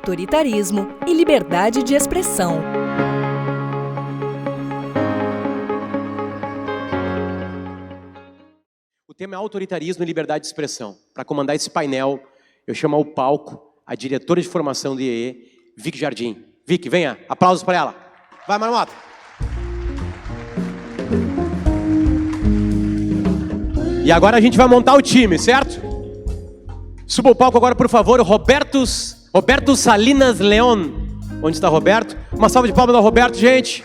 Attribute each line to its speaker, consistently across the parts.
Speaker 1: autoritarismo e liberdade de expressão.
Speaker 2: O tema é autoritarismo e liberdade de expressão. Para comandar esse painel, eu chamo ao palco a diretora de formação do IEE, Vicky Jardim. Vicky, venha, aplausos para ela. Vai, Marmota. E agora a gente vai montar o time, certo? Suba o palco agora, por favor, Roberto Salinas León. Onde está Roberto? Uma salva de palmas ao Roberto, gente.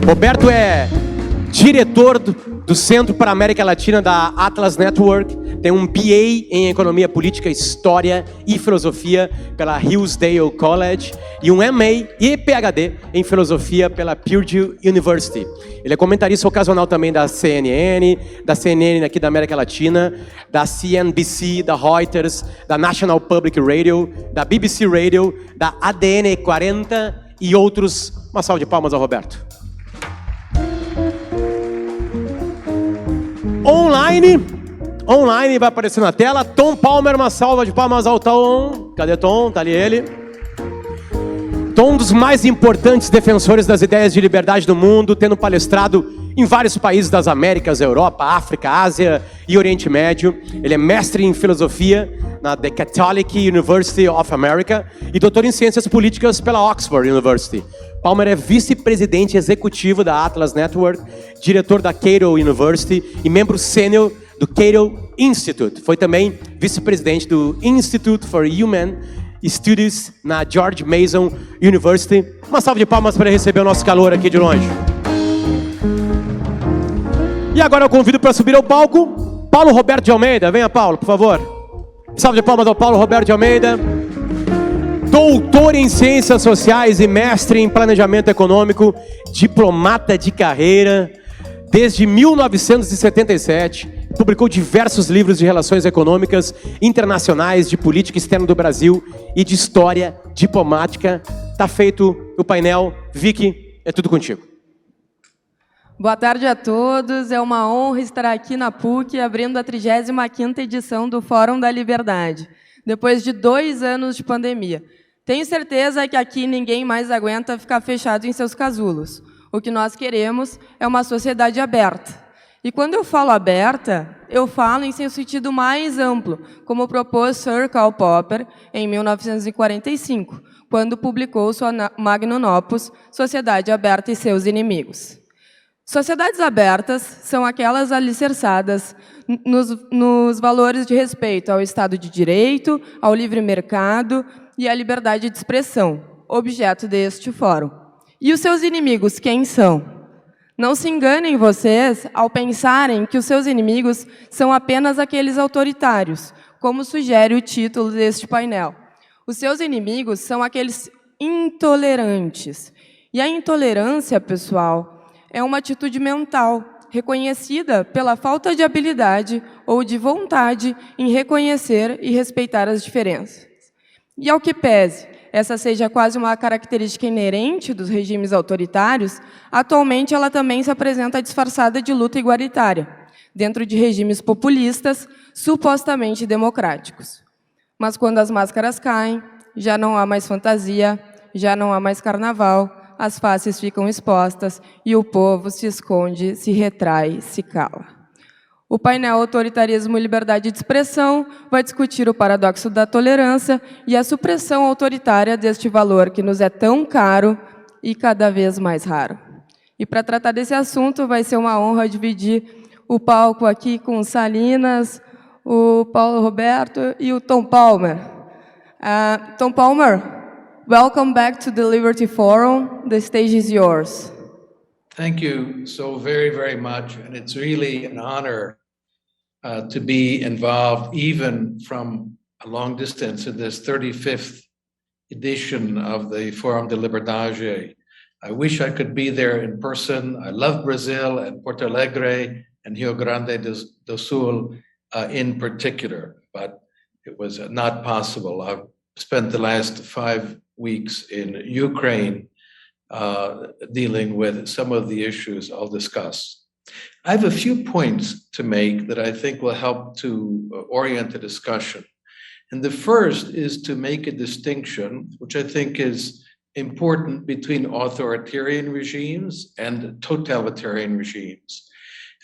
Speaker 2: Roberto é diretor do Centro para a América Latina da Atlas Network. Tem um BA em Economia Política, História e Filosofia pela Hillsdale College e um MA e PhD em Filosofia pela Purdue University. Ele é comentarista ocasional também da CNN aqui da América Latina, da CNBC, da Reuters, da National Public Radio, da BBC Radio, da ADN 40 e outros. Uma salva de palmas ao Roberto. Online vai aparecer na tela. Tom Palmer, uma salva de palmas ao Tom. Cadê Tom? Tá ali ele. Tom, um dos mais importantes defensores das ideias de liberdade do mundo, tendo palestrado em vários países das Américas, Europa, África, Ásia e Oriente Médio. Ele é mestre em filosofia na The Catholic University of America e doutor em ciências políticas pela Oxford University. Palmer é vice-presidente executivo da Atlas Network, diretor da Cato University e membro sênior do Cato Institute. Foi também vice-presidente do Institute for Human Studies na George Mason University. Uma salva de palmas para receber o nosso calor aqui de longe. E agora eu convido para subir ao palco Paulo Roberto de Almeida. Venha, Paulo, por favor. Salva de palmas ao Paulo Roberto de Almeida. Doutor em Ciências Sociais e mestre em Planejamento Econômico, diplomata de carreira. Desde 1977, publicou diversos livros de relações econômicas internacionais, de política externa do Brasil e de história diplomática. Tá feito o painel. Vicky, é tudo contigo.
Speaker 3: Boa tarde a todos. É uma honra estar aqui na PUC, abrindo a 35ª edição do Fórum da Liberdade, depois de 2 anos de pandemia. Tenho certeza que aqui ninguém mais aguenta ficar fechado em seus casulos. O que nós queremos é uma sociedade aberta. E quando eu falo aberta, eu falo em seu sentido mais amplo, como propôs Sir Karl Popper em 1945, quando publicou sua magnum opus, Sociedade Aberta e Seus Inimigos. Sociedades abertas são aquelas alicerçadas nos valores de respeito ao Estado de Direito, ao livre mercado e à liberdade de expressão, objeto deste fórum. E os seus inimigos, quem são? Não se enganem vocês ao pensarem que os seus inimigos são apenas aqueles autoritários, como sugere o título deste painel. Os seus inimigos são aqueles intolerantes. E a intolerância, pessoal, é uma atitude mental, reconhecida pela falta de habilidade ou de vontade em reconhecer e respeitar as diferenças. E ao que pese, essa seja quase uma característica inerente dos regimes autoritários, atualmente ela também se apresenta disfarçada de luta igualitária, dentro de regimes populistas, supostamente democráticos. Mas quando as máscaras caem, já não há mais fantasia, já não há mais carnaval, as faces ficam expostas e o povo se esconde, se retrai, se cala. O painel Autoritarismo e Liberdade de Expressão vai discutir o paradoxo da tolerância e a supressão autoritária deste valor que nos é tão caro e cada vez mais raro. E para tratar desse assunto, vai ser uma honra dividir o palco aqui com o Salinas, o Paulo Roberto e o Tom Palmer. Tom Palmer, welcome back to the Liberty Forum. The stage is yours.
Speaker 4: Thank you so very, very much. And it's really an honor to be involved, even from a long distance, in this 35th edition of the Forum de Liberdade. I wish I could be there in person. I love Brazil and Porto Alegre and Rio Grande do Sul in particular, but it was not possible. I've spent the last 5 weeks in Ukraine dealing with some of the issues I'll discuss. I have a few points to make that I think will help to orient the discussion. And the first is to make a distinction, which I think is important, between authoritarian regimes and totalitarian regimes.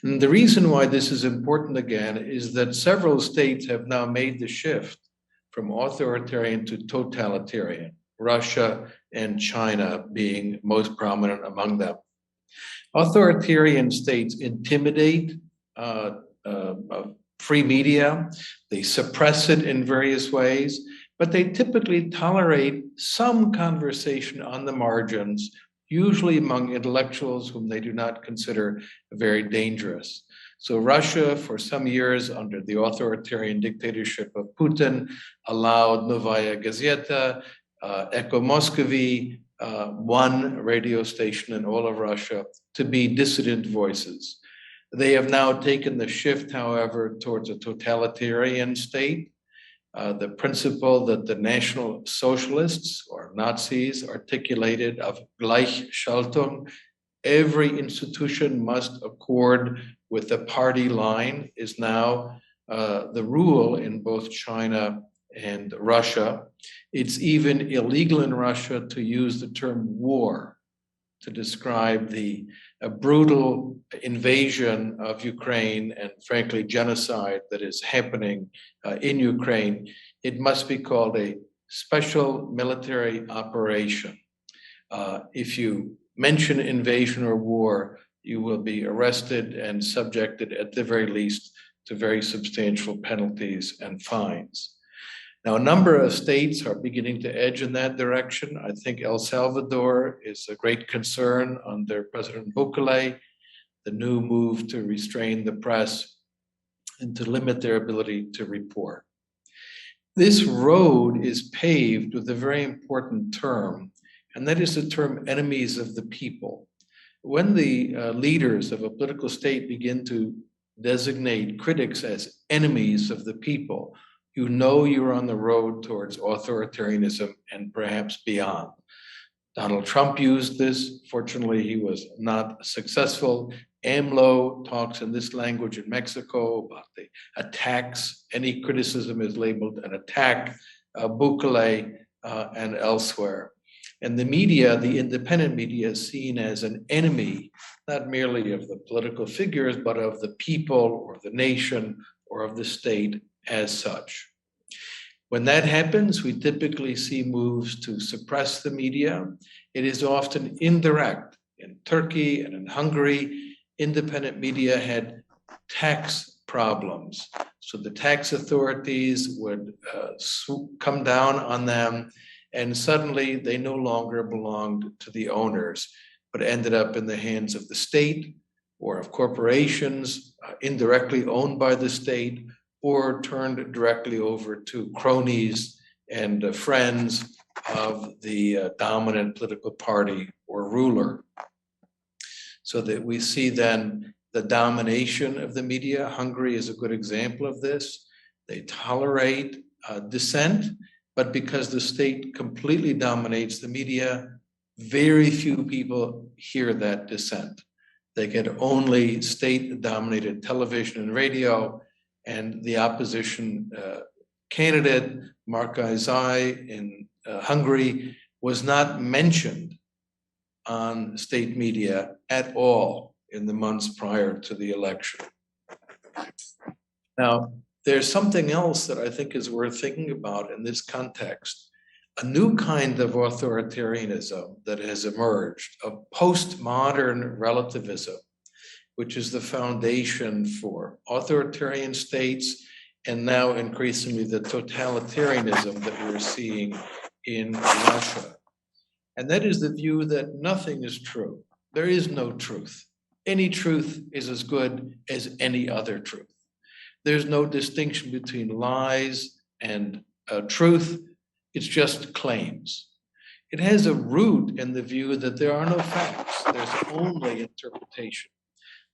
Speaker 4: And the reason why this is important again is that several states have now made the shift from authoritarian to totalitarian, Russia and China being most prominent among them. Authoritarian states intimidate free media, they suppress it in various ways, but they typically tolerate some conversation on the margins, usually among intellectuals whom they do not consider very dangerous. So Russia, for some years under the authoritarian dictatorship of Putin, allowed Novaya Gazeta, Echo Moskvy, one radio station in all of Russia, to be dissident voices. They have now taken the shift, however, towards a totalitarian state. The principle that the National Socialists or Nazis articulated of Gleichschaltung, every institution must accord with the party line, is now the rule in both China and Russia. It's even illegal in Russia to use the term war to describe the brutal invasion of Ukraine and frankly genocide that is happening in Ukraine. It must be called a special military operation. If you mention invasion or war, you will be arrested and subjected at the very least to very substantial penalties and fines. Now, a number of states are beginning to edge in that direction. I think El Salvador is a great concern under President Bukele, the new move to restrain the press and to limit their ability to report. This road is paved with a very important term, and that is the term enemies of the people. When the leaders of a political state begin to designate critics as enemies of the people, you know you're on the road towards authoritarianism and perhaps beyond. Donald Trump used this. Fortunately, he was not successful. AMLO talks in this language in Mexico about the attacks. Any criticism is labeled an attack, Bukele and elsewhere. And the media, the independent media, is seen as an enemy, not merely of the political figures, but of the people or the nation or of the state as such. When that happens, we typically see moves to suppress the media. It is often indirect. In Turkey and in Hungary, independent media had tax problems. So the tax authorities would come down on them, and suddenly they no longer belonged to the owners, but ended up in the hands of the state or of corporations indirectly owned by the state, or turned directly over to cronies and friends of the dominant political party or ruler. So that we see then the domination of the media. Hungary is a good example of this. They tolerate dissent, but because the state completely dominates the media, very few people hear that dissent. They get only state-dominated television and radio, and the opposition candidate, Márki-Zay in Hungary, was not mentioned on state media at all in the months prior to the election. Now, there's something else that I think is worth thinking about in this context. A new kind of authoritarianism that has emerged, a postmodern relativism, which is the foundation for authoritarian states and now increasingly the totalitarianism that we're seeing in Russia. And that is the view that nothing is true. There is no truth. Any truth is as good as any other truth. There's no distinction between lies and truth. It's just claims. It has a root in the view that there are no facts. There's only interpretation.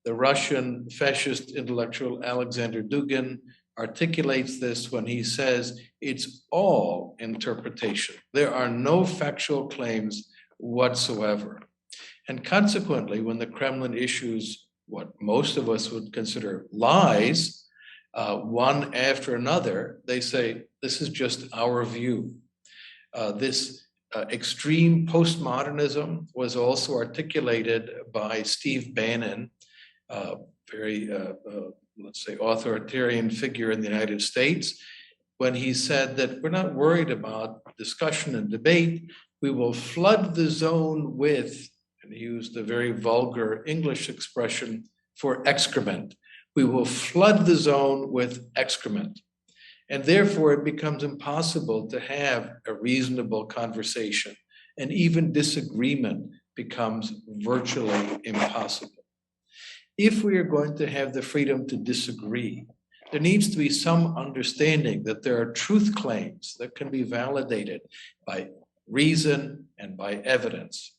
Speaker 4: The Russian fascist intellectual Alexander Dugin articulates this when he says it's all interpretation. There are no factual claims whatsoever. And consequently, when the Kremlin issues what most of us would consider lies, one after another, they say, this is just our view. This extreme postmodernism was also articulated by Steve Bannon, very, let's say, authoritarian figure in the United States, when he said that we're not worried about discussion and debate. We will flood the zone with, and he used a very vulgar English expression for excrement. We will flood the zone with excrement. And therefore, it becomes impossible to have a reasonable conversation. And even disagreement becomes virtually impossible. If we are going to have the freedom to disagree, there needs to be some understanding that there are truth claims that can be validated by reason and by evidence.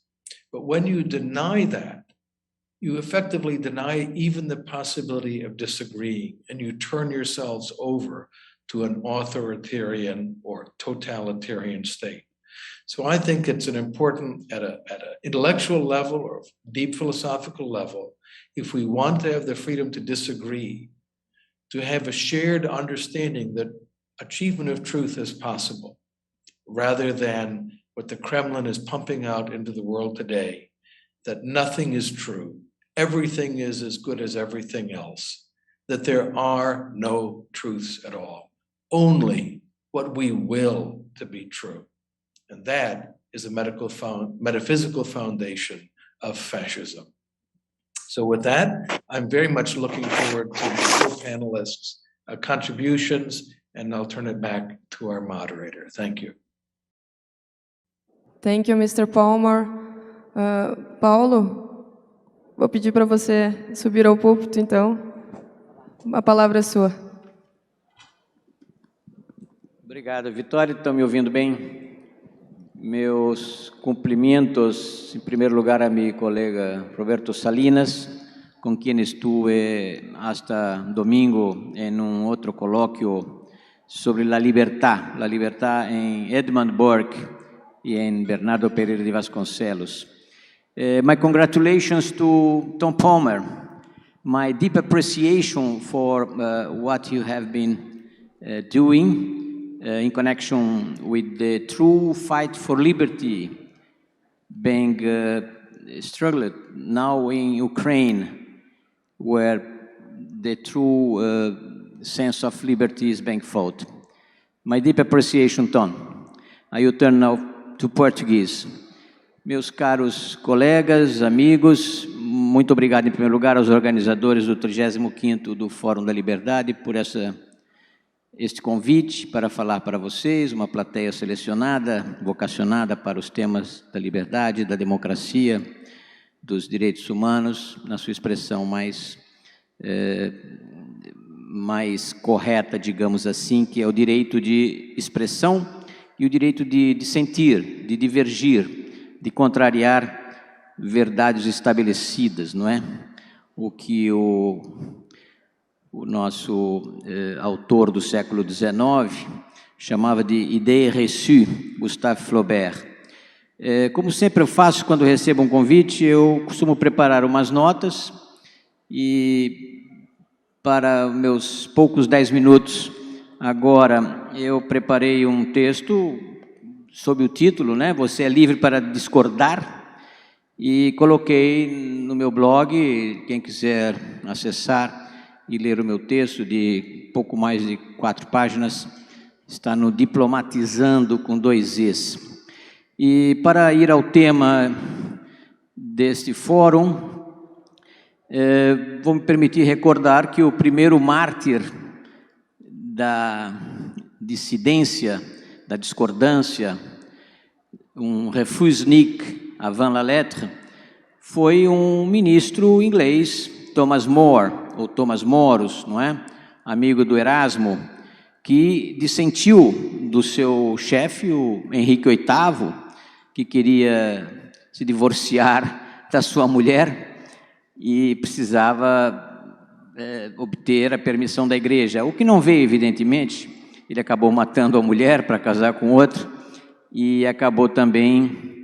Speaker 4: But when you deny that, you effectively deny even the possibility of disagreeing, and you turn yourselves over to an authoritarian or totalitarian state. So I think it's an important, at an intellectual level or deep philosophical level, if we want to have the freedom to disagree, to have a shared understanding that achievement of truth is possible, rather than what the Kremlin is pumping out into the world today, that nothing is true, everything is as good as everything else, that there are no truths at all, only what we will to be true. And that is a metaphysical foundation of fascism. So with that, I'm very much looking forward to the co-panelists' contributions, and I'll turn it back to our moderator. Thank you.
Speaker 3: Thank you, Mr. Palmer. Paulo, vou pedir para você subir ao púlpito, então. A palavra é sua.
Speaker 5: Obrigado, Vitória. Estão me ouvindo bem? Meus cumprimentos, em primeiro lugar, a meu colega Roberto Salinas, com quem estuve hasta domingo em outro colóquio sobre a liberdade em Edmund Burke e em Bernardo Pereira de Vasconcelos. My congratulations to Tom Palmer. My deep appreciation for what you have been doing in connection with the true fight for liberty being struggled now in Ukraine, where the true sense of liberty is being fought. My deep appreciation, Tom. I will turn now to Portuguese. Meus caros colegas, amigos, muito obrigado em primeiro lugar aos organizadores do 35º do Fórum da Liberdade por este convite para falar para vocês, uma plateia selecionada, vocacionada para os temas da liberdade, da democracia, dos direitos humanos, na sua expressão mais correta, digamos assim, que é o direito de expressão e o direito de sentir, de divergir, de contrariar verdades estabelecidas, não é? O que o nosso autor do século XIX chamava de idée reçue, Gustave Flaubert. Como sempre eu faço quando recebo um convite, eu costumo preparar umas notas e para meus poucos 10 minutos agora eu preparei um texto sob o título, né, Você é livre para discordar, e coloquei no meu blog, quem quiser acessar e ler o meu texto de pouco mais de 4 páginas, está no Diplomatizando com 2 Es. E para ir ao tema deste fórum, vou me permitir recordar que o primeiro mártir da dissidência, da discordância, um refusnik avant la lettre, foi um ministro inglês, Thomas More, ou Thomas Moros, não é? Amigo do Erasmo, que dissentiu do seu chefe, o Henrique VIII, que queria se divorciar da sua mulher e precisava obter a permissão da igreja, o que não veio, evidentemente. Ele acabou matando a mulher para casar com outro e acabou também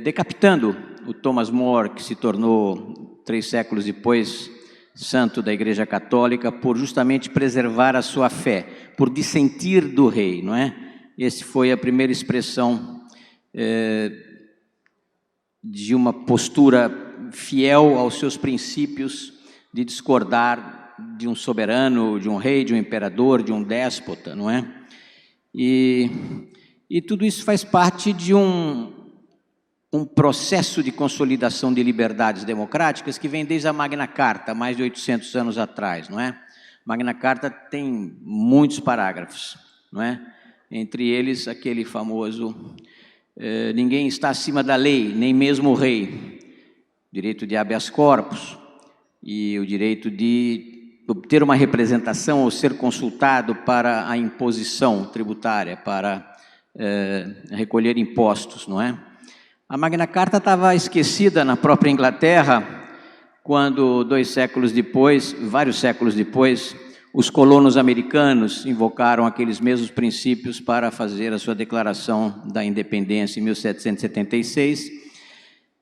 Speaker 5: decapitando o Thomas More, que se tornou, 3 séculos depois, santo da Igreja Católica, por justamente preservar a sua fé, por dissentir do rei, não é? Essa foi a primeira expressão de uma postura fiel aos seus princípios, de discordar de um soberano, de um rei, de um imperador, de um déspota, não é? E tudo isso faz parte de um processo de consolidação de liberdades democráticas que vem desde a Magna Carta, mais de 800 anos atrás, não é? Magna Carta tem muitos parágrafos, não é? Entre eles, aquele famoso, ninguém está acima da lei, nem mesmo o rei, direito de habeas corpus e o direito de obter uma representação ou ser consultado para a imposição tributária, para recolher impostos, não é? A Magna Carta estava esquecida na própria Inglaterra, quando vários séculos depois, os colonos americanos invocaram aqueles mesmos princípios para fazer a sua declaração da independência em 1776,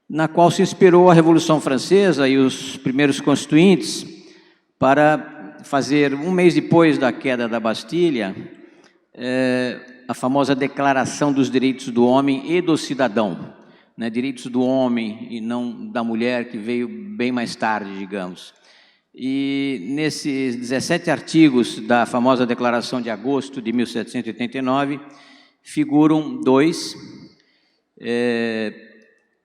Speaker 5: na qual se inspirou a Revolução Francesa e os primeiros constituintes para fazer, um mês depois da queda da Bastilha, a famosa Declaração dos Direitos do Homem e do Cidadão, né, direitos do homem e não da mulher, que veio bem mais tarde, digamos. E nesses 17 artigos da famosa Declaração de Agosto de 1789, figuram 2,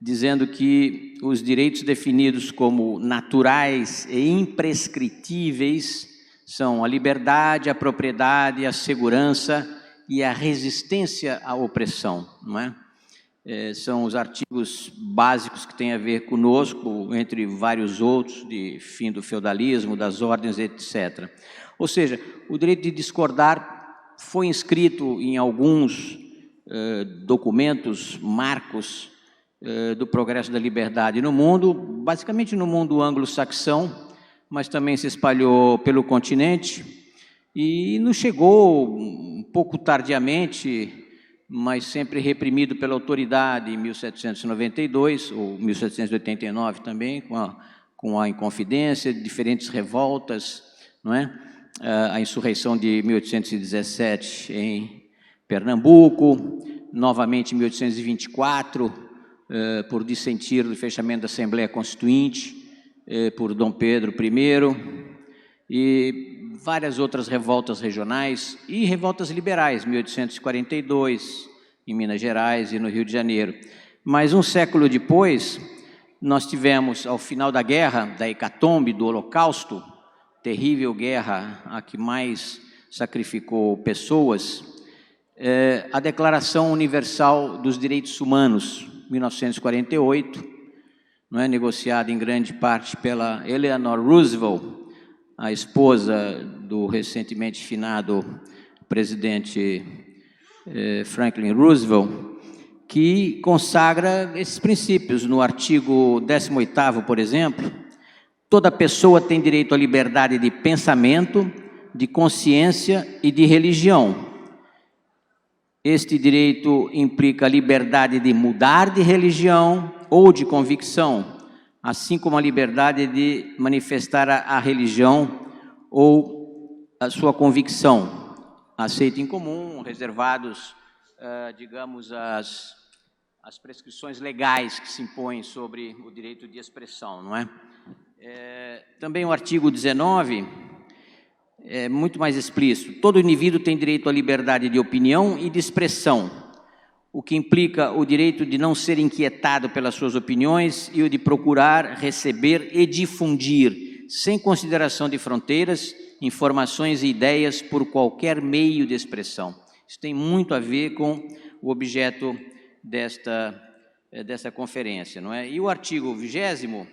Speaker 5: dizendo que os direitos definidos como naturais e imprescritíveis são a liberdade, a propriedade, a segurança e a resistência à opressão, não é? São os artigos básicos que têm a ver conosco, entre vários outros, de fim do feudalismo, das ordens, etc. Ou seja, o direito de discordar foi inscrito em alguns documentos, marcos do progresso da liberdade no mundo, basicamente no mundo anglo-saxão, mas também se espalhou pelo continente e nos chegou um pouco tardiamente, mas sempre reprimido pela autoridade em 1792, ou 1789 também, com a Inconfidência, diferentes revoltas, não é? A insurreição de 1817 em Pernambuco, novamente em 1824, por dissentir do fechamento da Assembleia Constituinte, por Dom Pedro I, e várias outras revoltas regionais e revoltas liberais, 1842, em Minas Gerais e no Rio de Janeiro. Mas um século depois, nós tivemos, ao final da guerra, da hecatombe, do Holocausto, terrível guerra, a que mais sacrificou pessoas, a Declaração Universal dos Direitos Humanos, 1948, não é, negociada em grande parte pela Eleanor Roosevelt, a esposa do recentemente finado presidente Franklin Roosevelt, que consagra esses princípios. No artigo 18º, por exemplo, toda pessoa tem direito à liberdade de pensamento, de consciência e de religião. Este direito implica a liberdade de mudar de religião ou de convicção, assim como a liberdade de manifestar a religião ou a sua convicção, aceita em comum, reservados, digamos, as prescrições legais que se impõem sobre o direito de expressão, não é? Também o artigo 19 é muito mais explícito. Todo indivíduo tem direito à liberdade de opinião e de expressão, o que implica o direito de não ser inquietado pelas suas opiniões e o de procurar, receber e difundir, sem consideração de fronteiras, informações e ideias por qualquer meio de expressão. Isso tem muito a ver com o objeto desta conferência, não é? E o artigo 20º,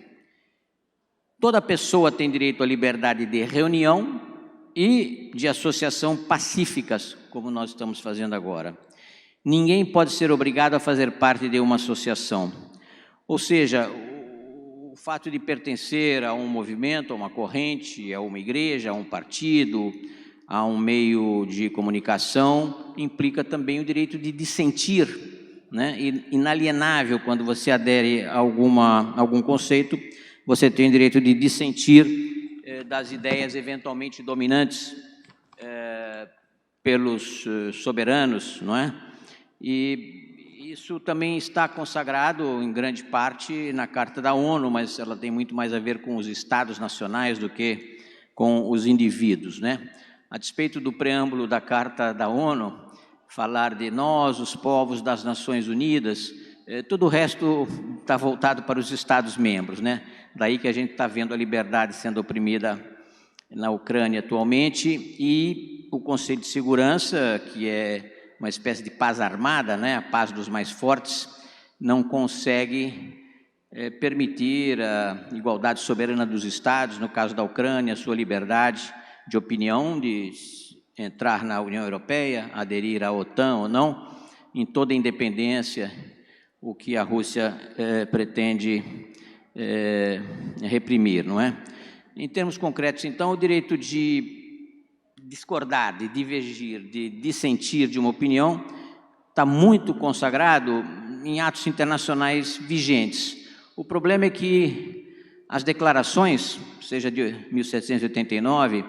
Speaker 5: toda pessoa tem direito à liberdade de reunião e de associação pacíficas, como nós estamos fazendo agora. Ninguém pode ser obrigado a fazer parte de uma associação. Ou seja, o fato de pertencer a um movimento, a uma corrente, a uma igreja, a um partido, a um meio de comunicação, implica também o direito de dissentir, né? Inalienável. Quando você adere a algum conceito, você tem o direito de dissentir das ideias eventualmente dominantes pelos soberanos, não é? E isso também está consagrado, em grande parte, na Carta da ONU, mas ela tem muito mais a ver com os estados nacionais do que com os indivíduos, né? A despeito do preâmbulo da Carta da ONU, falar de nós, os povos das Nações Unidas, todo o resto está voltado para os Estados-membros, né? Daí que a gente está vendo a liberdade sendo oprimida na Ucrânia atualmente, e o Conselho de Segurança, que é uma espécie de paz armada, né? A paz dos mais fortes, não consegue permitir a igualdade soberana dos Estados, no caso da Ucrânia, a sua liberdade de opinião, de entrar na União Europeia, aderir à OTAN ou não, em toda a independência, o que a Rússia pretende reprimir, não é? Em termos concretos, então, o direito de discordar, de divergir, de dissentir de uma opinião está muito consagrado em atos internacionais vigentes. O problema é que as declarações, seja de 1789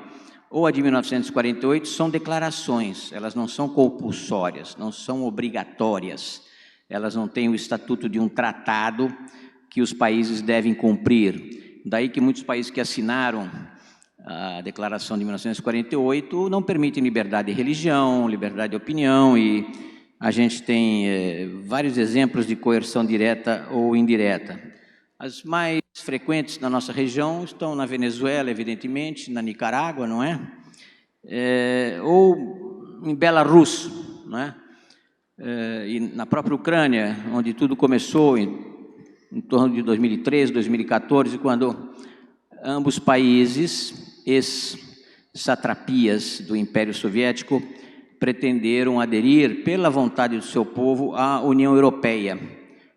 Speaker 5: ou a de 1948, são declarações, elas não são compulsórias, não são obrigatórias, elas não têm o estatuto de um tratado que os países devem cumprir. Daí que muitos países que assinaram a Declaração de 1948 não permitem liberdade de religião, liberdade de opinião, e a gente tem vários exemplos de coerção direta ou indireta. As mais frequentes na nossa região estão na Venezuela, evidentemente, na Nicarágua, não é? Ou em Belarus, não é? E na própria Ucrânia, onde tudo começou em torno de 2013, 2014, quando ambos países, ex-satrapias do Império Soviético, pretenderam aderir, pela vontade do seu povo, à União Europeia,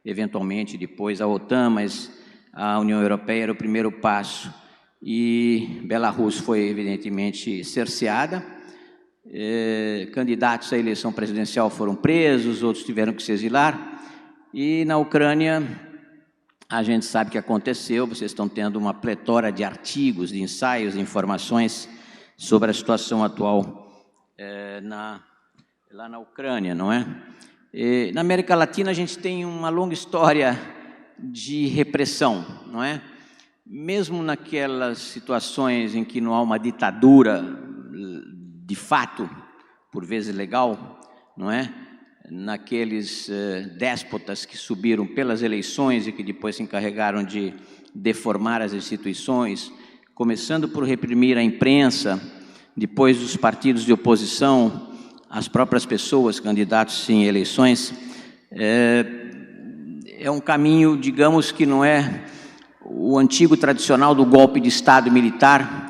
Speaker 5: eventualmente depois à OTAN, mas a União Europeia era o primeiro passo, e Belarus foi evidentemente cerceada, candidatos à eleição presidencial foram presos, outros tiveram que se exilar, e na Ucrânia a gente sabe o que aconteceu, vocês estão tendo uma pletora de artigos, de ensaios, de informações sobre a situação atual lá na Ucrânia, não é? Na América Latina a gente tem uma longa história de repressão, não é? Mesmo naquelas situações em que não há uma ditadura de fato, por vezes legal, não é? Naqueles déspotas que subiram pelas eleições e que depois se encarregaram de deformar as instituições, começando por reprimir a imprensa, depois os partidos de oposição, as próprias pessoas, candidatos em eleições, é um caminho, digamos, que não é o antigo tradicional do golpe de Estado militar,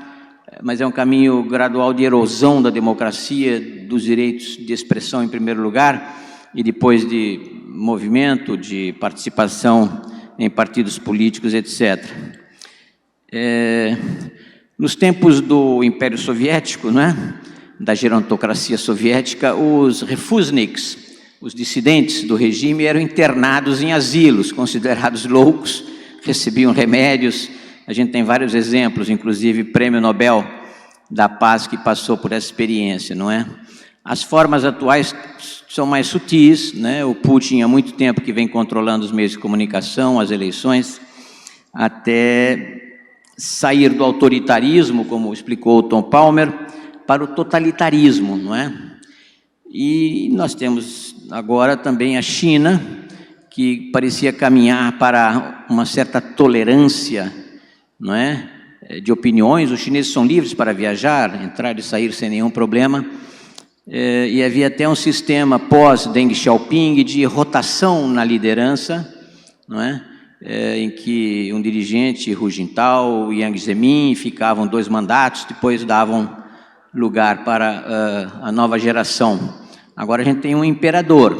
Speaker 5: mas é um caminho gradual de erosão da democracia, dos direitos de expressão em primeiro lugar, e depois de movimento, de participação em partidos políticos, etc. Nos tempos do Império Soviético, não é? Da gerontocracia soviética, os refusniks, os dissidentes do regime, eram internados em asilos, considerados loucos, recebiam remédios. A gente tem vários exemplos, inclusive Prêmio Nobel da Paz que passou por essa experiência, não é? As formas atuais são mais sutis, né? O Putin há muito tempo que vem controlando os meios de comunicação, as eleições, até sair do autoritarismo, como explicou o Tom Palmer, para o totalitarismo, não é? E nós temos agora também a China, que parecia caminhar para uma certa tolerância, não é? De opiniões. Os chineses são livres para viajar, entrar e sair sem nenhum problema, e havia até um sistema pós-Deng Xiaoping de rotação na liderança, não é? Em que um dirigente, Hu Jintao, Jiang Zemin, ficavam 2 mandatos, depois davam lugar para a nova geração. Agora a gente tem um imperador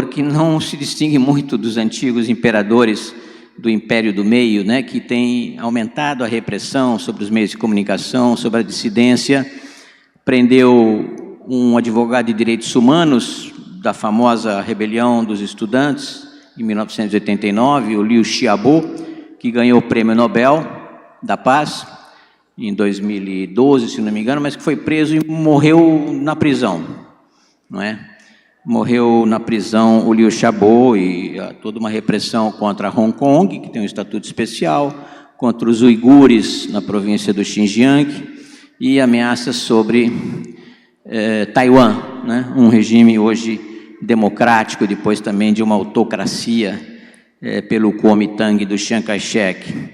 Speaker 5: que não se distingue muito dos antigos imperadores do Império do Meio, né, que tem aumentado a repressão sobre os meios de comunicação, sobre a dissidência. Prendeu um advogado de direitos humanos da famosa rebelião dos estudantes, em 1989, o Liu Xiaobo, que ganhou o Prêmio Nobel da Paz. em 2012, se não me engano, mas que foi preso e morreu na prisão, não é? Morreu na prisão o Liu Xiaobo e toda uma repressão contra Hong Kong, que tem um estatuto especial, contra os uigures na província do Xinjiang e ameaças sobre Taiwan, né? Um regime hoje democrático, depois também de uma autocracia pelo Kuomintang do Chiang Kai-shek.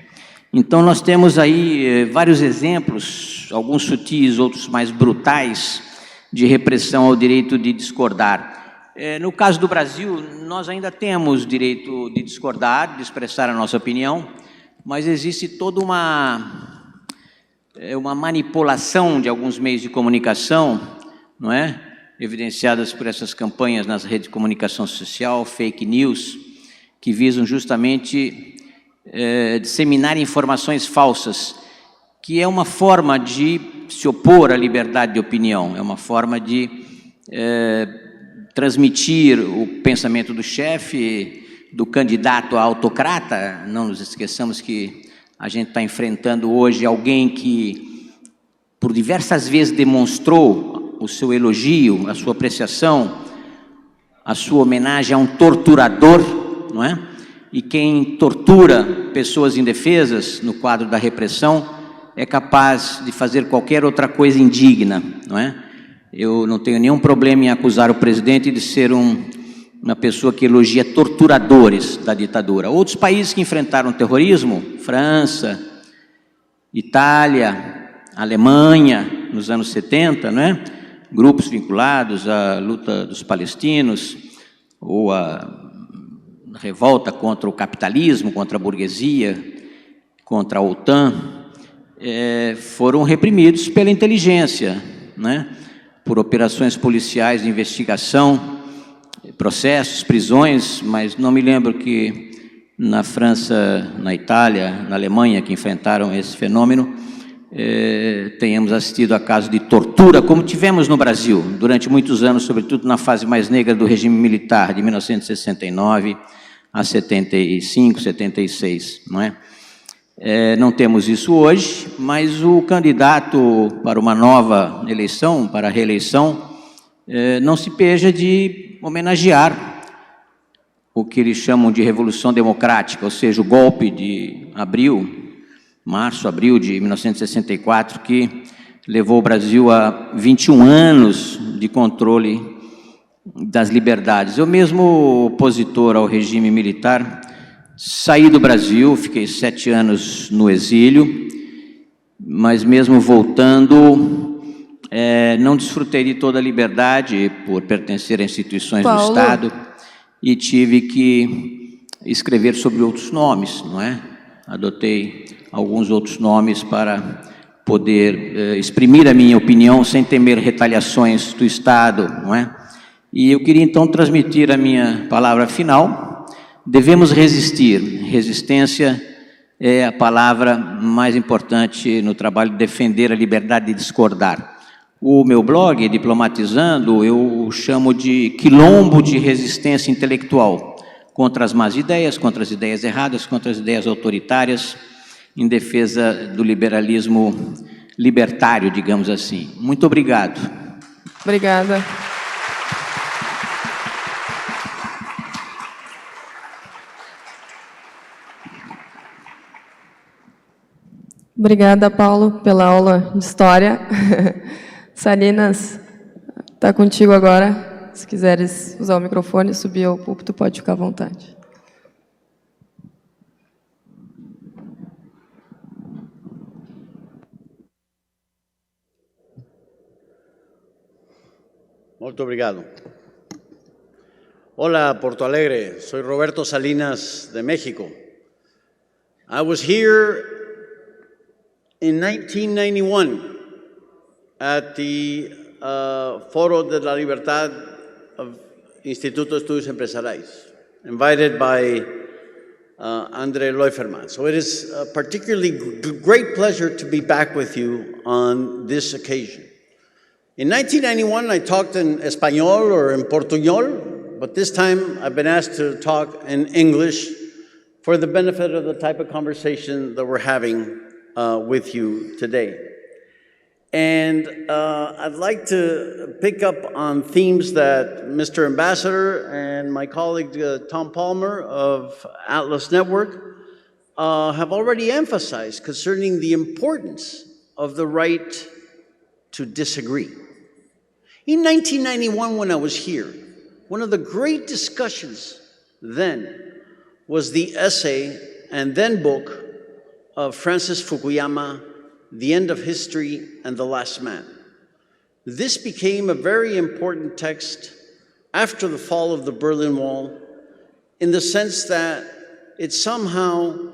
Speaker 5: Então, nós temos aí vários exemplos, alguns sutis, outros mais brutais, de repressão ao direito de discordar. No caso do Brasil, nós ainda temos direito de discordar, de expressar a nossa opinião, mas existe toda uma manipulação de alguns meios de comunicação, não é? Evidenciadas por essas campanhas nas redes de comunicação social, fake news, que visam justamente disseminar informações falsas, que é uma forma de se opor à liberdade de opinião, é uma forma de transmitir o pensamento do chefe, do candidato a autocrata. Não nos esqueçamos que a gente está enfrentando hoje alguém que, por diversas vezes, demonstrou o seu elogio, a sua apreciação, a sua homenagem a um torturador, não é? E quem tortura pessoas indefesas no quadro da repressão é capaz de fazer qualquer outra coisa indigna, não é? Eu não tenho nenhum problema em acusar o presidente de ser uma pessoa que elogia torturadores da ditadura. Outros países que enfrentaram terrorismo, França, Itália, Alemanha, nos anos 70, não é? Grupos vinculados à luta dos palestinos, ou à revolta contra o capitalismo, contra a burguesia, contra a OTAN, foram reprimidos pela inteligência, né? Por operações policiais de investigação, processos, prisões, mas não me lembro que na França, na Itália, na Alemanha, que enfrentaram esse fenômeno, tenhamos assistido a casos de tortura, como tivemos no Brasil, durante muitos anos, sobretudo na fase mais negra do regime militar, de 1969 a 75, 76, não é? Não temos isso hoje, mas o candidato para uma nova eleição, para a reeleição, não se peja de homenagear o que eles chamam de Revolução Democrática, ou seja, o golpe de março, abril de 1964, que levou o Brasil a 21 anos de controle das liberdades. Eu mesmo, opositor ao regime militar, saí do Brasil, fiquei 7 anos no exílio, mas mesmo voltando, não desfrutei de toda a liberdade por pertencer a instituições do Estado e tive que escrever sobre outros nomes, não é? Adotei alguns outros nomes para poder exprimir a minha opinião sem temer retaliações do Estado, não é? E eu queria então transmitir a minha palavra final. Devemos resistir. Resistência é a palavra mais importante no trabalho de defender a liberdade de discordar. O meu blog, Diplomatizando, eu chamo de quilombo de resistência intelectual contra as más ideias, contra as ideias erradas, contra as ideias autoritárias, em defesa do liberalismo libertário, digamos assim. Muito obrigado.
Speaker 3: Obrigada. Obrigada, Paulo, pela aula de História. Salinas, está contigo agora. Se quiseres usar o microfone, subir ao púlpito, pode ficar à vontade.
Speaker 6: Muito obrigado. Hola, Porto Alegre. Soy Roberto Salinas de México. I was here in 1991 at the Foro de la Libertad of Instituto de Estudios Empresariales, invited by André Leuferman. So it is a particularly great pleasure to be back with you on this occasion. In 1991, I talked in Español or in Portuñol, but this time I've been asked to talk in English for the benefit of the type of conversation that we're having with you today. And I'd like to pick up on themes that Mr. Ambassador and my colleague Tom Palmer of Atlas Network have already emphasized concerning the importance of the right to disagree. In 1991, when I was here, one of the great discussions then was the essay and then book of Francis Fukuyama, The End of History and the Last Man. This became a very important text after the fall of the Berlin Wall, in the sense that it somehow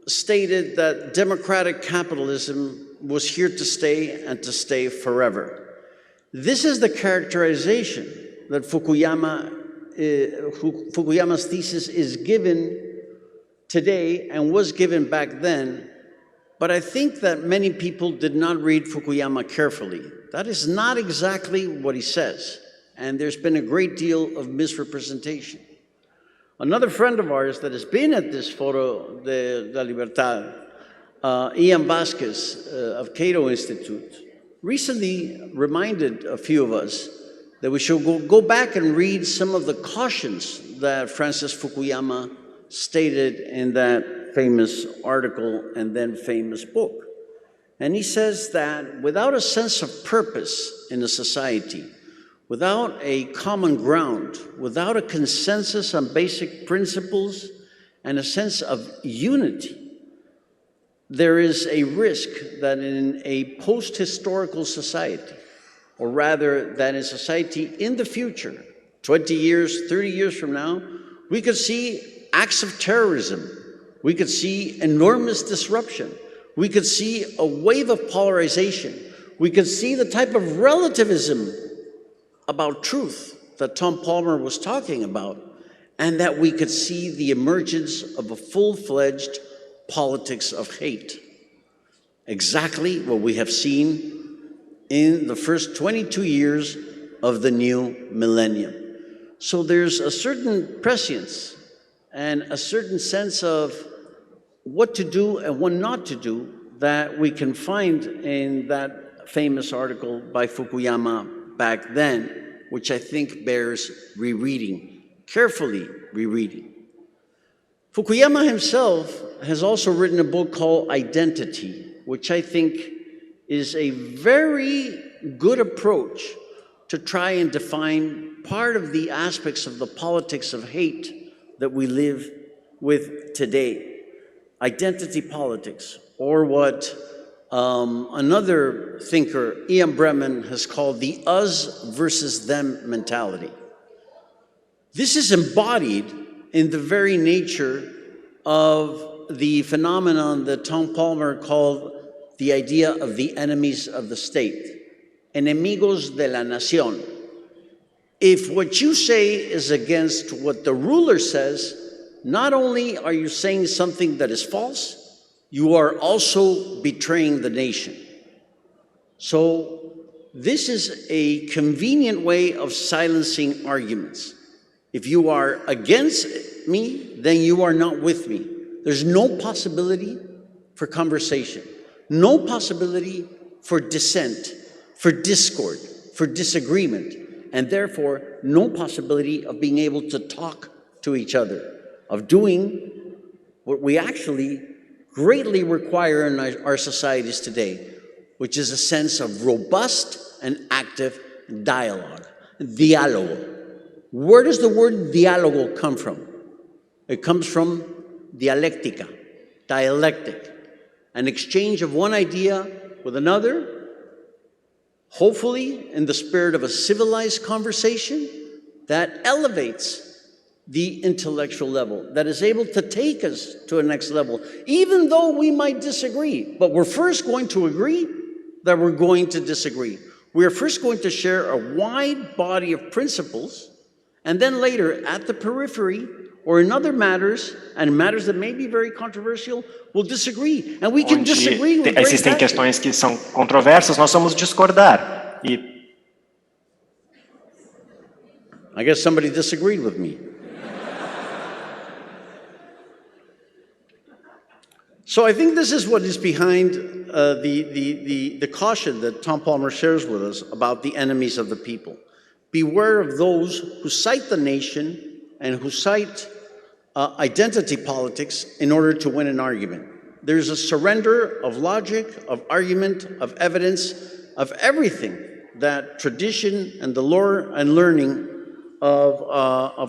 Speaker 6: stated that democratic capitalism was here to stay and to stay forever. This is the characterization that Fukuyama's thesis is given today and was given back then, but I think that many people did not read Fukuyama carefully. That is not exactly what he says, and there's been a great deal of misrepresentation. Another friend of ours that has been at this Foro de la Libertad, Ian Vasquez of Cato Institute, recently reminded a few of us that we should go back and read some of the cautions that Francis Fukuyama stated in that famous article and then famous book. And he says that without a sense of purpose in a society, without a common ground, without a consensus on basic principles and a sense of unity, there is a risk that in a post-historical society, or rather that in society in the future, 20 years, 30 years from now, we could see acts of terrorism, we could see enormous disruption, we could see a wave of polarization, we could see the type of relativism about truth that Tom Palmer was talking about, and that we could see the emergence of a full-fledged politics of hate. Exactly what we have seen in the first 22 years of the new millennium. So there's a certain prescience and a certain sense of what to do and what not to do that we can find in that famous article by Fukuyama back then, which I think bears rereading, carefully rereading. Fukuyama himself has also written a book called Identity, which I think is a very good approach to try and define part of the aspects of the politics of hate that we live with today. Identity politics, or what another thinker, Ian Bremen, has called the us versus them mentality. This is embodied in the very nature of the phenomenon that Tom Palmer called the idea of the enemies of the state, enemigos de la nación. If what you say is against what the ruler says, not only are you saying something that is false, you are also betraying the nation. So this is a convenient way of silencing arguments. If you are against me, then you are not with me. There's no possibility for conversation, no possibility for dissent, for discord, for disagreement, and therefore no possibility of being able to talk to each other, of doing what we actually greatly require in our societies today, which is a sense of robust and active dialogue, diálogo. Where does the word diálogo come from? It comes from dialéctica, dialectic, an exchange of one idea with another, hopefully in the spirit of a civilized conversation that elevates the intellectual level, that is able to take us to a next level, even though we might disagree. But we're first going to agree that we're going to disagree. We're first going to share a wide body of principles, and then later, at the periphery, or in other matters, and matters that may be very controversial, we'll disagree. And we can disagree with
Speaker 7: existem questões que são controversas, nós vamos discordar.
Speaker 6: I guess somebody disagreed with me. So I think this is what is behind the caution that Tom Palmer shares with us about the enemies of the people. Beware of those who cite the nation and who cite identity politics in order to win an argument. There's a surrender of logic, of argument, of evidence, of everything that tradition and the lore and learning of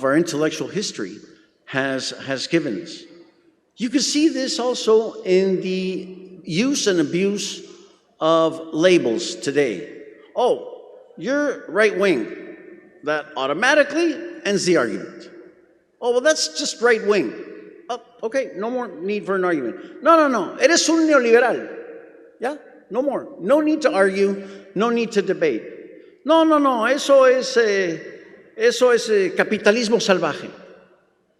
Speaker 6: our intellectual history has given us. You can see this also in the use and abuse of labels today. Oh, you're right wing. That automatically ends the argument. Oh, well, that's just right wing. Oh, okay, no more need for an argument. No, eres un neoliberal. Yeah, no more. No need to argue, no need to debate. No, eso es capitalismo salvaje.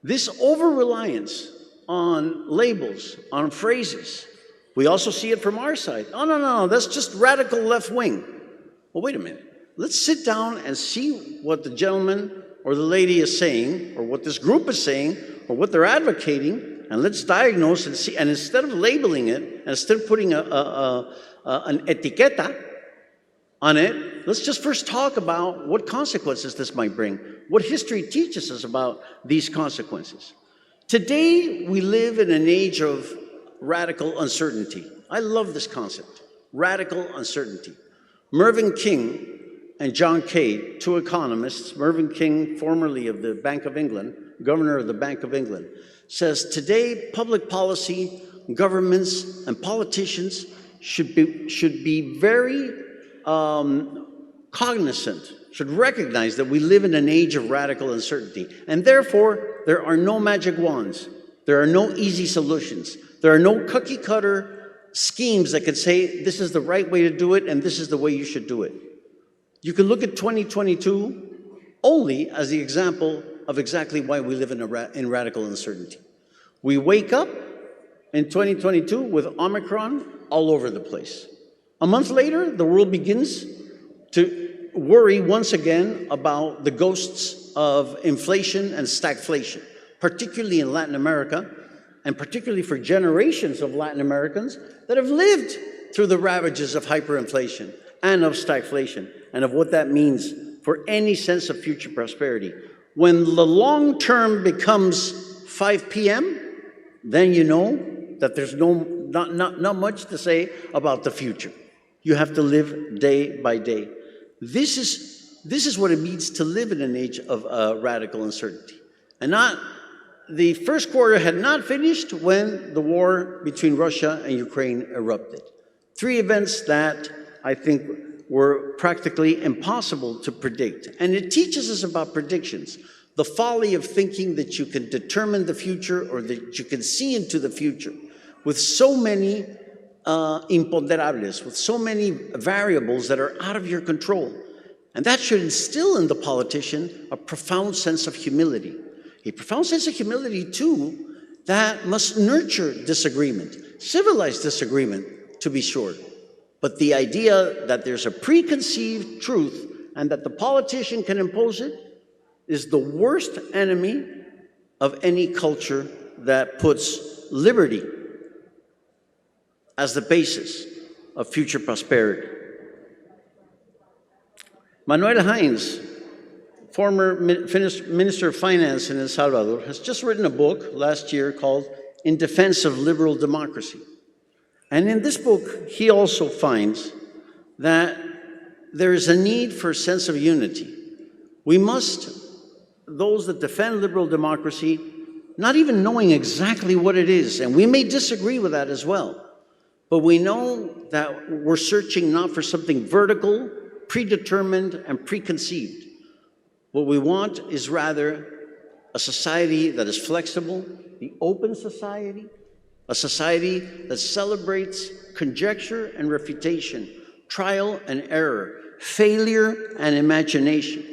Speaker 6: This over-reliance on labels, on phrases, we also see it from our side. No, that's just radical left wing. Well, wait a minute. Let's sit down and see what the gentleman or the lady is saying, or what this group is saying, or what they're advocating, and let's diagnose and see. And instead of labeling it, and instead of putting an etiqueta on it, let's just first talk about what consequences this might bring, what history teaches us about these consequences. Today, we live in an age of radical uncertainty. I love this concept, radical uncertainty. Mervyn King and John Kay, two economists, Mervyn King, formerly of the Bank of England, governor of the Bank of England, says today public policy, governments, and politicians should be very cognizant, should recognize that we live in an age of radical uncertainty. And therefore, there are no magic wands. There are no easy solutions. There are no cookie-cutter schemes that can say, this is the right way to do it, and this is the way you should do it. You can look at 2022 only as the example of exactly why we live in radical uncertainty. We wake up in 2022 with Omicron all over the place. A month later, the world begins to worry once again about the ghosts of inflation and stagflation, particularly in Latin America, and particularly for generations of Latin Americans that have lived through the ravages of hyperinflation and of stagflation, and of what that means for any sense of future prosperity. When the long term becomes 5 p.m., then you know that there's not much to say about the future. You have to live day by day. This is what it means to live in an age of radical uncertainty. And the first quarter had not finished when the war between Russia and Ukraine erupted. 3 events that I think were practically impossible to predict. And it teaches us about predictions, the folly of thinking that you can determine the future or that you can see into the future with so many imponderables, with so many variables that are out of your control. And that should instill in the politician a profound sense of humility. A profound sense of humility, too, that must nurture disagreement, civilized disagreement, to be sure. But the idea that there's a preconceived truth and that the politician can impose it is the worst enemy of any culture that puts liberty as the basis of future prosperity. Manuel Heinz, former Minister of Finance in El Salvador, has just written a book last year called In Defense of Liberal Democracy. And in this book, he also finds that there is a need for a sense of unity. We must, those that defend liberal democracy, not even knowing exactly what it is, and we may disagree with that as well, but we know that we're searching not for something vertical, predetermined, and preconceived. What we want is rather a society that is flexible, the open society, a society that celebrates conjecture and refutation, trial and error, failure and imagination.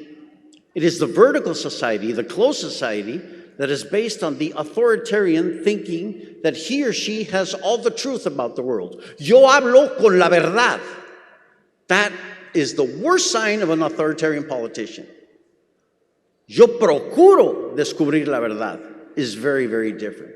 Speaker 6: It is the vertical society, the closed society, that is based on the authoritarian thinking that he or she has all the truth about the world. Yo hablo con la verdad. That is the worst sign of an authoritarian politician. Yo procuro descubrir la verdad is very, very different.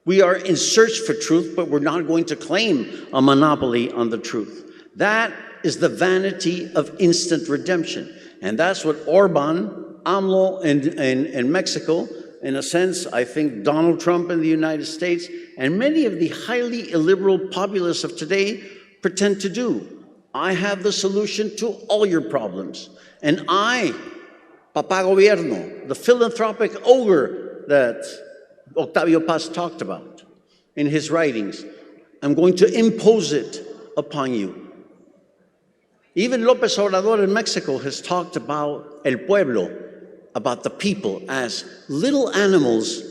Speaker 6: We are in search for truth, but we're not going to claim a monopoly on the truth. That is the vanity of instant redemption. And that's what Orban, AMLO in Mexico, in a sense, I think Donald Trump in the United States, and many of the highly illiberal populists of today pretend to do. I have the solution to all your problems. And I, Papá Gobierno, the philanthropic ogre that Octavio Paz talked about in his writings, I'm going to impose it upon you. Even López Obrador in Mexico has talked about el pueblo, about the people as little animals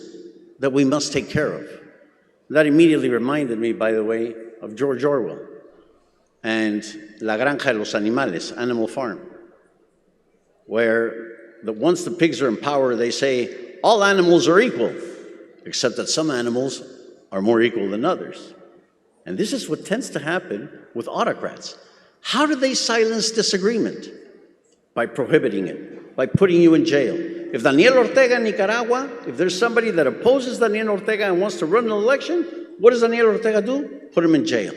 Speaker 6: that we must take care of. That immediately reminded me, by the way, of George Orwell and La Granja de los Animales, Animal Farm, where once the pigs are in power, they say, all animals are equal, except that some animals are more equal than others. And this is what tends to happen with autocrats. How do they silence disagreement? By prohibiting it, by putting you in jail. If Daniel Ortega in Nicaragua, if there's somebody that opposes Daniel Ortega and wants to run an election, what does Daniel Ortega do? Put him in jail.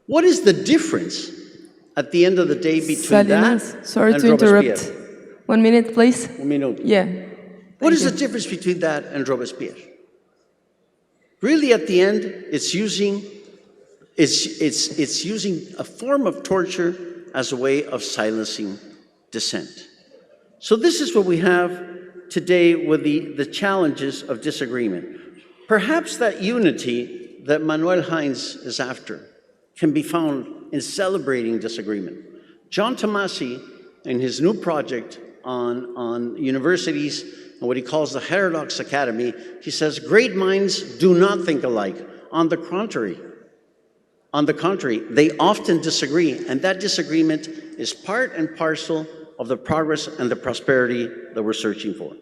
Speaker 6: What is the difference at the end of the day between
Speaker 3: Salinas,
Speaker 6: that
Speaker 3: sorry
Speaker 6: and
Speaker 3: to interrupt.
Speaker 6: Robespierre?
Speaker 3: 1 minute, please.
Speaker 6: 1 minute.
Speaker 3: Yeah.
Speaker 6: What is
Speaker 3: Thank
Speaker 6: the
Speaker 3: you.
Speaker 6: difference between that and Robespierre? Really, at the end, it's using a form of torture as a way of silencing dissent. So this is what we have today with the challenges of disagreement. Perhaps that unity that Manuel Heinz is after can be found in celebrating disagreement. John Tomasi, in his new project on universities and what he calls the Heterodox Academy, he says, great minds do not think alike. On the contrary, they often disagree, and that disagreement is part and parcel of the progress and the prosperity that we're searching for.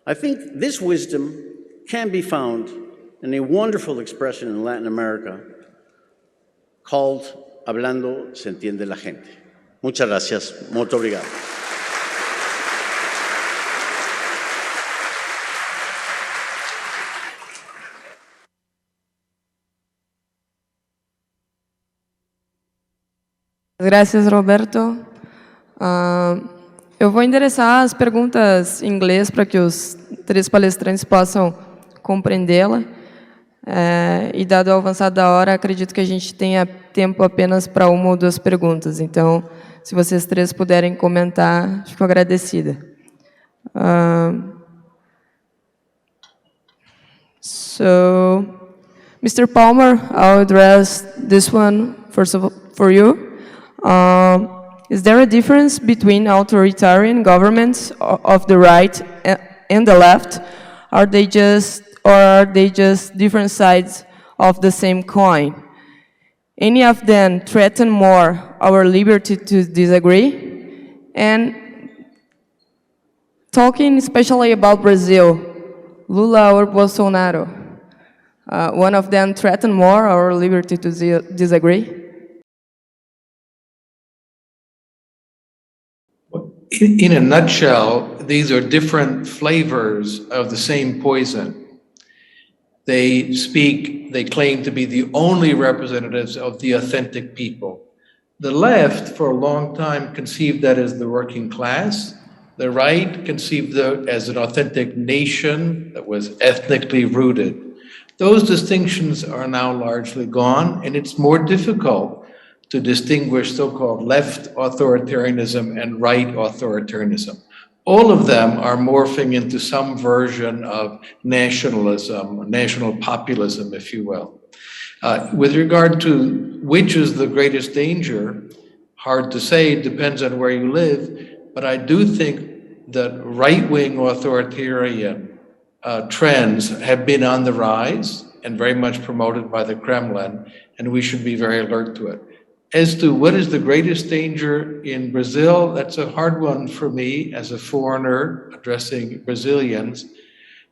Speaker 6: I think this wisdom can be found in a wonderful expression in Latin America called Hablando se entiende la gente. Muchas gracias. Muito obrigado.
Speaker 3: Graças, Roberto. Eu vou endereçar as perguntas em inglês para que os três palestrantes possam compreendê-la. E, dado o avançado da hora, acredito que a gente tenha tempo apenas para uma ou duas perguntas. Então, se vocês três puderem comentar, fico agradecida. So, Mr. Palmer, I'll address this one first of all for you. Is there a difference between authoritarian governments of the right and the left? Are they just different sides of the same coin? Any of them threaten more our liberty to disagree? And talking especially about Brazil, Lula or Bolsonaro, one of them threaten more our liberty to disagree?
Speaker 4: In a nutshell, these are different flavors of the same poison. They claim to be the only representatives of the authentic people. The left, for a long time, conceived that as the working class. The right conceived that as an authentic nation that was ethnically rooted. Those distinctions are now largely gone, and it's more difficult to distinguish so-called left authoritarianism and right authoritarianism. All of them are morphing into some version of nationalism, national populism, if you will. With regard to which is the greatest danger, hard to say, it depends on where you live, but I do think that right-wing authoritarian trends have been on the rise and very much promoted by the Kremlin, and we should be very alert to it. As to what is the greatest danger in Brazil, that's a hard one for me as a foreigner addressing Brazilians.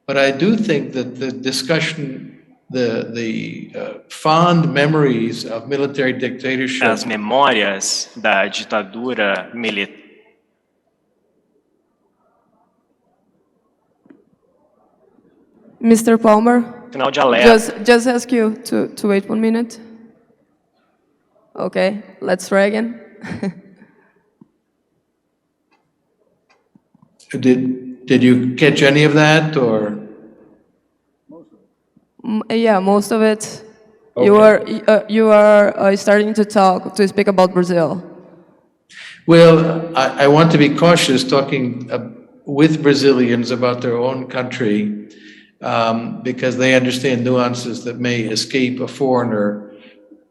Speaker 4: But I do think that the discussion, the fond memories of military dictatorship.
Speaker 7: As memórias da ditadura militar.
Speaker 3: Mr. Palmer,
Speaker 7: Sinal de alerta.
Speaker 3: just ask you to wait 1 minute. Okay, let's try again.
Speaker 4: Did you catch any of that, or?
Speaker 3: Yeah, most of it.
Speaker 4: Okay.
Speaker 3: You are starting to speak about Brazil.
Speaker 4: Well, I want to be cautious talking with Brazilians about their own country because they understand nuances that may escape a foreigner.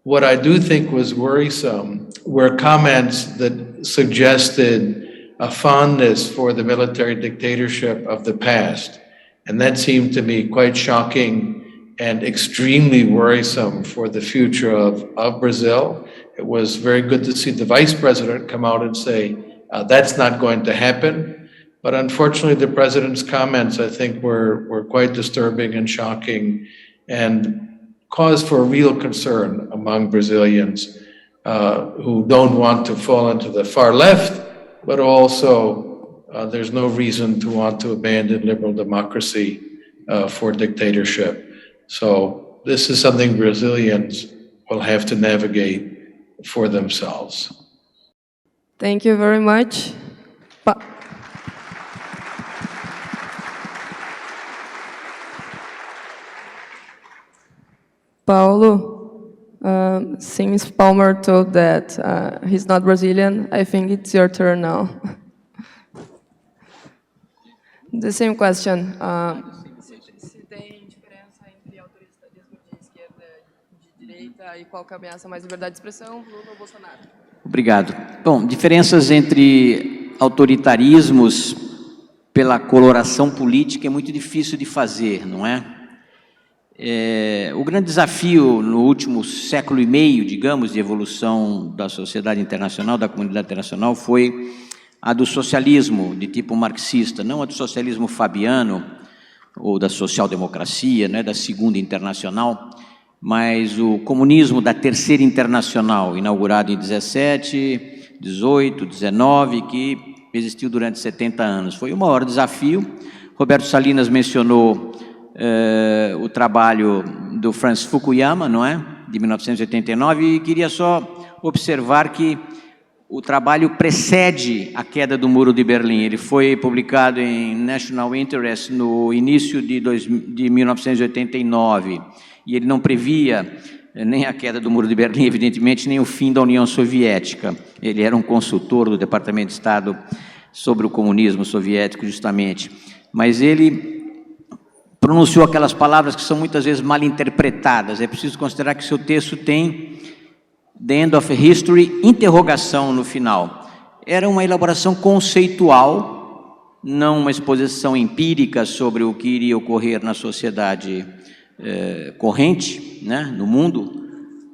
Speaker 4: What I do think was worrisome were comments that suggested a fondness for the military dictatorship of the past. And that seemed to me quite shocking and extremely worrisome for the future of Brazil. It was very good to see the vice president come out and say, that's not going to happen. But unfortunately, the president's comments, I think, were quite disturbing and shocking and cause for real concern among Brazilians who don't want to fall into the far left, but also there's no reason to want to abandon liberal democracy for dictatorship. So this is something Brazilians will have to navigate for themselves.
Speaker 3: Thank you very much. Paulo, since Palmer told that he's not Brazilian, I think it's your turn now. The same question. Se tem diferença entre autoritarismo de esquerda e de direita e qual que ameaça mais liberdade de expressão, Lula ou Bolsonaro?
Speaker 5: Obrigado. Bom, diferenças entre autoritarismos pela coloração política é muito difícil de fazer, não é? O grande desafio no último século e meio, digamos, de evolução da sociedade internacional, da comunidade internacional, foi a do socialismo de tipo marxista, não a do socialismo fabiano ou da social-democracia, né, da segunda internacional, mas o comunismo da terceira internacional, inaugurado em 17, 18, 19, que existiu durante 70 anos. Foi o maior desafio. Roberto Salinas mencionou o trabalho do Francis Fukuyama, não é? De 1989, e queria só observar que o trabalho precede a queda do Muro de Berlim. Ele foi publicado em National Interest no início de 1989, e ele não previa nem a queda do Muro de Berlim, evidentemente, nem o fim da União Soviética. Ele era um consultor do Departamento de Estado sobre o comunismo soviético, justamente. Mas ele pronunciou aquelas palavras que são muitas vezes mal interpretadas. É preciso considerar que seu texto tem The End of History, interrogação no final. Era uma elaboração conceitual, não uma exposição empírica sobre o que iria ocorrer na sociedade corrente, né, no mundo,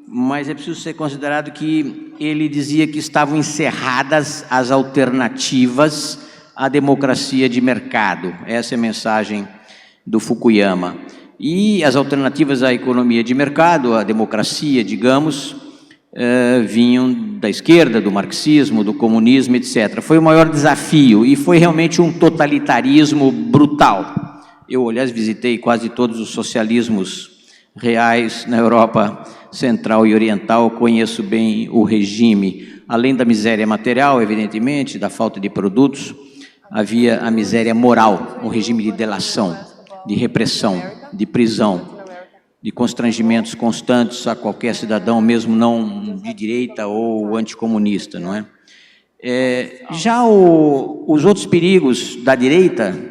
Speaker 5: mas é preciso ser considerado que ele dizia que estavam encerradas as alternativas à democracia de mercado. Essa é a mensagem do Fukuyama. E as alternativas à economia de mercado, à democracia, digamos, vinham da esquerda, do marxismo, do comunismo, etc. Foi o maior desafio e foi realmente um totalitarismo brutal. Eu, aliás, visitei quase todos os socialismos reais na Europa Central e Oriental, conheço bem o regime. Além da miséria material, evidentemente, da falta de produtos, havia a miséria moral, um regime de delação, de repressão, de prisão, de constrangimentos constantes a qualquer cidadão, mesmo não de direita ou anticomunista, não é? Já os outros perigos da direita,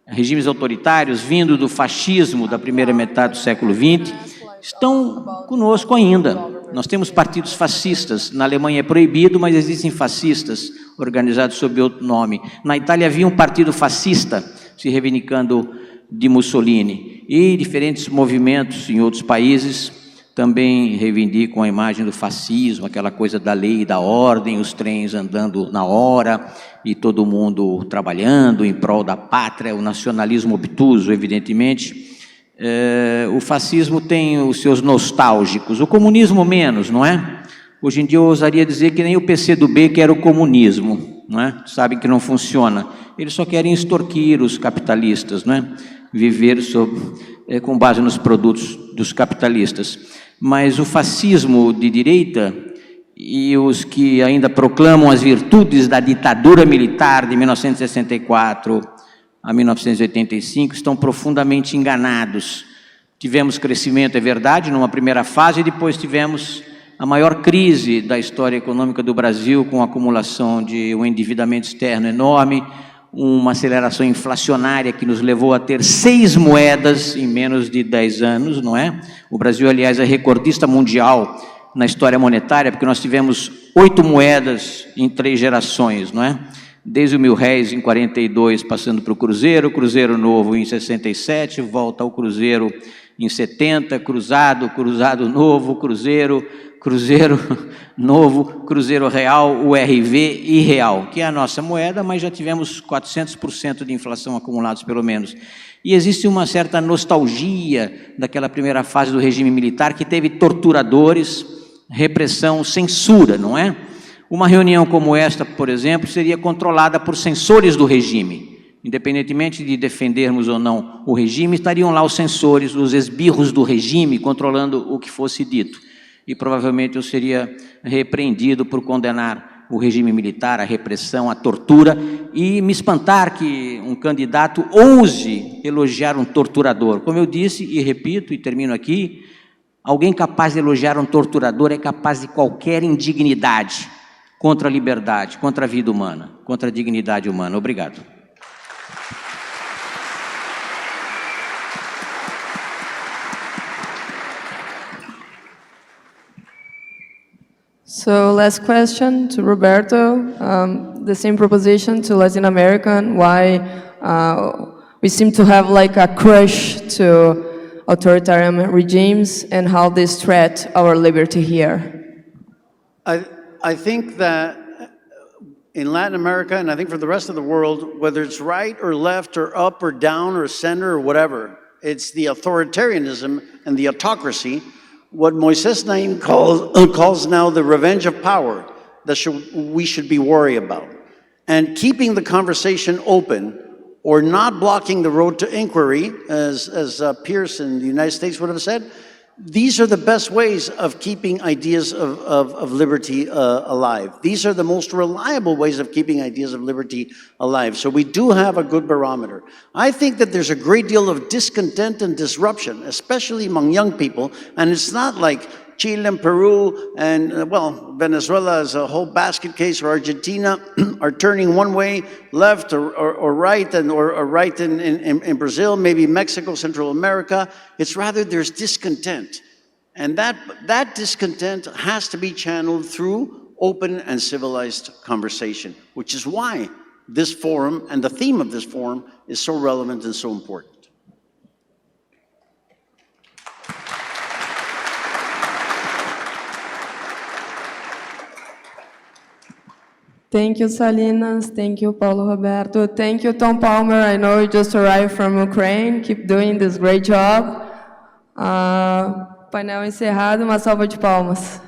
Speaker 5: regimes autoritários, vindo do fascismo da primeira metade do século XX, estão conosco ainda. Nós temos partidos fascistas. Na Alemanha é proibido, mas existem fascistas organizados sob outro nome. Na Itália havia um partido fascista se reivindicando de Mussolini. E diferentes movimentos em outros países também reivindicam a imagem do fascismo, aquela coisa da lei e da ordem, os trens andando na hora e todo mundo trabalhando em prol da pátria, o nacionalismo obtuso, evidentemente. O fascismo tem os seus nostálgicos, o comunismo menos, não é? Hoje em dia eu ousaria dizer que nem o PCdoB que era o comunismo. não é? Sabem que não funciona. Eles só querem extorquir os capitalistas, não é? Viver com base nos produtos dos capitalistas. Mas o fascismo de direita e os que ainda proclamam as virtudes da ditadura militar de 1964 a 1985 estão profundamente enganados. Tivemos crescimento, é verdade, numa primeira fase, e depois tivemos a maior crise da história econômica do Brasil, com a acumulação de um endividamento externo enorme, uma aceleração inflacionária que nos levou a ter 6 moedas em menos de 10 anos, não é? O Brasil, aliás, é recordista mundial na história monetária, porque nós tivemos 8 moedas em 3 gerações, não é? Desde o R$1.000 em 42, passando para o Cruzeiro Novo em 67, volta ao Cruzeiro em 70, Cruzado Novo, Cruzeiro Novo, Cruzeiro Real, URV e Real, que é a nossa moeda, mas já tivemos 400% de inflação acumulados, pelo menos. E existe uma certa nostalgia daquela primeira fase do regime militar, que teve torturadores, repressão, censura, não é? Uma reunião como esta, por exemplo, seria controlada por censores do regime. Independentemente de defendermos ou não o regime, estariam lá os censores, os esbirros do regime, controlando o que fosse dito. E provavelmente eu seria repreendido por condenar o regime militar, a repressão, a tortura, e me espantar que um candidato ouse elogiar um torturador. Como eu disse, e repito, e termino aqui, alguém capaz de elogiar um torturador é capaz de qualquer indignidade contra a liberdade, contra a vida humana, contra a dignidade humana. Obrigado.
Speaker 3: So last question to Roberto, the same proposition to Latin American, why we seem to have like a crush to authoritarian regimes and how this threat our liberty here.
Speaker 6: I think that in Latin America, and I think for the rest of the world, whether it's right or left or up or down or center or whatever, it's the authoritarianism and the autocracy, what Moises Naim calls now the revenge of power, that we should be worried about. And keeping the conversation open or not blocking the road to inquiry, as Pierce in the United States would have said, these are the best ways of keeping ideas of liberty alive. These are the most reliable ways of keeping ideas of liberty alive. So we do have a good barometer. I think that there's a great deal of discontent and disruption, especially among young people, and it's not like Chile and Peru and, well, Venezuela is a whole basket case, or Argentina are turning one way, left or right, or right in Brazil, maybe Mexico, Central America. It's rather there's discontent. And that discontent has to be channeled through open and civilized conversation, which is why this forum and the theme of this forum is so relevant and so important.
Speaker 3: Thank you, Salinas. Thank you, Paulo Roberto. Thank you, Tom Palmer. I know you just arrived from Ukraine. Keep doing this great job. Painel encerrado, uma salva de palmas.